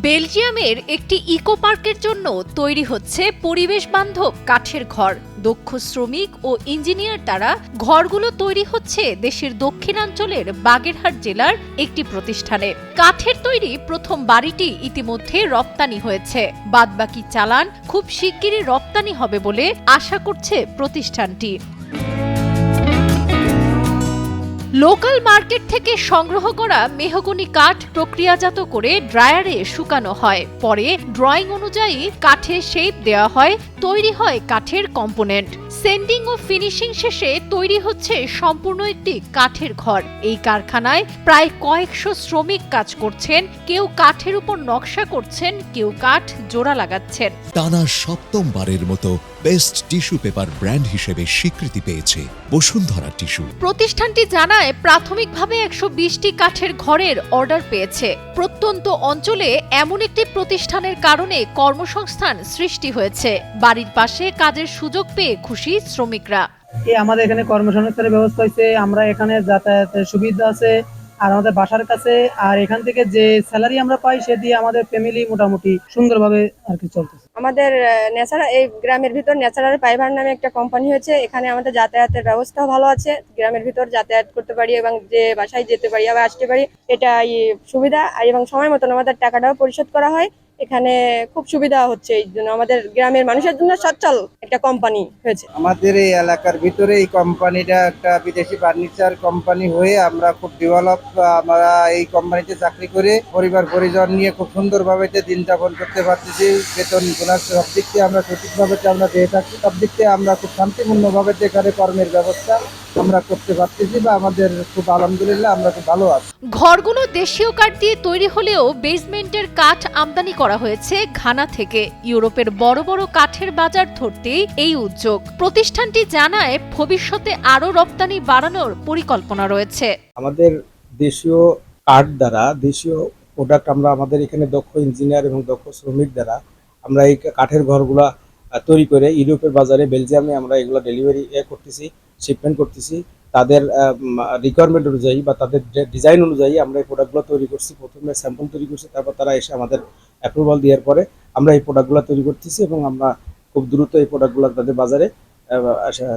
বেলজিয়ামের একটি ইকো পার্কের জন্য তৈরি হচ্ছে পরিবেশ বান্ধব কাঠের ঘর। দক্ষ শ্রমিক ও ইঞ্জিনিয়ার দ্বারা ঘরগুলো তৈরি হচ্ছে দেশের দক্ষিণাঞ্চলের বাগেরহাট জেলার একটি প্রতিষ্ঠানে। কাঠের তৈরি প্রথম বাড়িটি ইতিমধ্যে রপ্তানি হয়েছে, বাদবাকি চালান খুব শিগগিরই রপ্তানি হবে বলে আশা করছে প্রতিষ্ঠানটি। লোকাল মার্কেট থেকে সংগ্রহ করা মেহগনি কাঠ প্রক্রিয়াজাত করে ড্রায়ারে শুকানো হয়, পরে ড্রয়িং অনুযায়ী কাঠে শেপ দেওয়া হয়, তৈরি হয় কাঠের কম্পোনেন্ট। সেন্ডিং ও ফিনিশিং শেষে তৈরি হচ্ছে সম্পূর্ণ একটি কাঠের ঘর। এই কারখানায় প্রায় কয়েকশো শ্রমিক কাজ করছেন, কেউ কাঠের উপর নকশা করছেন, কেউ কাঠ জোড়া লাগাচ্ছেন। টানা সপ্তমবারের মতো বেস্ট টিস্যু পেপার ব্র্যান্ড হিসেবে স্বীকৃতি পেয়েছে বসুন্ধরা টিস্যু। প্রতিষ্ঠানটি জানায় প্রাথমিকভাবে 120টি কাঠের ঘরের অর্ডার পেয়েছে। প্রত্যন্ত অঞ্চলে এমন একটি প্রতিষ্ঠানের কারণে কর্মসংস্থান সৃষ্টি হয়েছে। বাড়ির পাশে কাজের সুযোগ পেয়ে খুশি শ্রমিকরা। আমাদের এখানে কর্মসংস্থানের ব্যবস্থা হয়েছে, আমরা এখানে যাতায়াতের সুবিধা আছে, আর আমাদের বাসার কাছে, আর এখান থেকে যে স্যালারি আমরা পাই সে দিয়ে আমাদের ফ্যামিলি মোটামুটি সুন্দরভাবে আর কি চলতেছে। আমাদের ন্যাচারাল এই গ্রামের ভিতর ন্যাচারাল ফাইবার নামে একটা কোম্পানি হয়েছে। এখানে আমাদের যাতায়াতের ব্যবস্থাও ভালো আছে, গ্রামের ভিতর যাতায়াত করতে পারি এবং যে বাসায় যেতে পারি আবার আসতে পারি, এটা সুবিধা। আর এবং সময় মতন আমাদের টাকাটাও পরিশোধ করা হয়। এখানে খুব সুবিধা হচ্ছে, এই জন্য আমাদের গ্রামের মানুষের জন্য সচ্ছল একটা কোম্পানি হয়েছে। আমাদের এই এলাকার ভিতরে এই কোম্পানিটা একটা বিদেশি ফার্নিচার কোম্পানি হয়ে আমরা খুব ডেভেলপ। আমরা এই কোম্পানিতে চাকরি করে পরিবার পরিজন নিয়ে খুব সুন্দরভাবে দিন যাপন করতে পারতেছি। বেতন বোনাস সব দিক থেকে আমরা সঠিকভাবে আমরা দিয়ে থাকি, সব দিক থেকে আমরা খুব শান্তিপূর্ণভাবে এখানে কর্মের ব্যবস্থা আমরা করতে পারতেছি বা আমাদের খুব আলহামদুলিল্লাহ আমরা খুব ভালো আছি। ঘরগুলো দেশীয় কাঠ দিয়ে তৈরি হলেও বেসমেন্টের কাঠ আমদানি করা হয়েছে ঘানা থেকে। ইউরোপের বড় বড় কাঠের বাজার ধরতেই এই উদ্যোগ। প্রতিষ্ঠানটি জানায় ভবিষ্যতে আরো রপ্তানি বাড়ানোর পরিকল্পনা রয়েছে। আমাদের দেশীয় কাঠ দ্বারা দেশীয় প্রোডাক্ট আমরা আমাদের এখানে দক্ষ ইঞ্জিনিয়ার এবং দক্ষ শ্রমিক দ্বারা আমরা এই কাঠের ঘরগুলা তৈরি করে ইউরোপের বাজারে বেলজিয়ামে আমরা এগুলো ডেলিভারি করতেছি, শিপমেন্ট করতেছি। তাদের রিকোয়ারমেন্ট অনুযায়ী বা তাদের ডিজাইন অনুযায়ী আমরা এই প্রোডাক্টগুলো তৈরি করছি। প্রথমে স্যাম্পল তৈরি করছি, তারপর তারা এসে আমাদের অ্যাপ্রুভাল দেওয়ার পরে আমরা এই প্রোডাক্টগুলো তৈরি করতেছি এবং আমরা খুব দ্রুত এই প্রোডাক্টগুলো তাদের বাজারে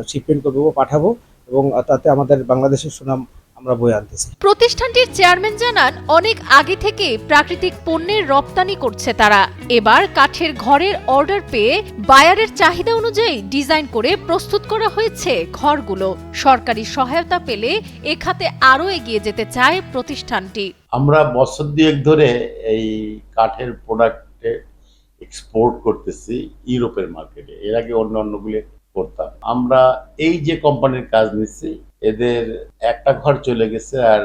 শিপমেন্ট করবো, পাঠাবো এবং তাতে আমাদের বাংলাদেশের সুনাম আমরা বয়ে আনতেছি। প্রতিষ্ঠানটির চেয়ারম্যান জানান অনেক আগে থেকে প্রাকৃতিক পণ্যের রপ্তানি করছে তারা। এবার কাঠের ঘরের অর্ডার পেয়ে বায়ারের চাহিদা অনুযায়ী ডিজাইন করে প্রস্তুত করা হয়েছে ঘরগুলো। সরকারি সহায়তা পেলে এ খাতে আরো এগিয়ে যেতে চায় প্রতিষ্ঠানটি। আমরা বছর দুয়েক ধরে এই কাঠের প্রোডাক্টে এক্সপোর্ট করতেছি ইউরোপের মার্কেটে। এর আগে অন্যগুলো করতাম। আমরা এই যে কোম্পানির কাজ নিচ্ছি, এদের একটা ঘর চলে গেছে, আর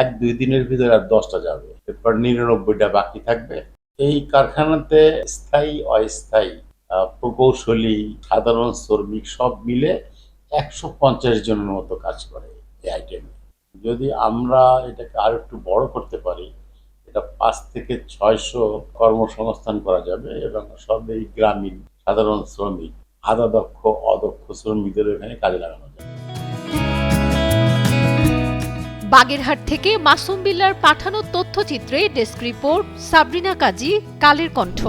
1-2 দিনের ভিতরে আর 10টা যাবে, এরপর 99টা বাকি থাকবে। এই কারখানাতে স্থায়ী অস্থায়ী প্রকৌশলী সাধারণ শ্রমিক সব মিলে 150 জনের মতো কাজ করে এই আইটেমে। যদি আমরা এটাকে আর একটু বড় করতে পারি, এটা 5 থেকে 600 কর্মসংস্থান করা যাবে এবং সব এই গ্রামীণ সাধারণ শ্রমিক, আধা দক্ষ অদক্ষ শ্রমিকদের এখানে কাজে লাগানো যাবে। বাগেরহাট থেকে মাসুম বিল্লার পাঠানো তথ্যচিত্রে ডেস্ক রিপোর্ট, সাবরিনা কাজী, কালের কণ্ঠ।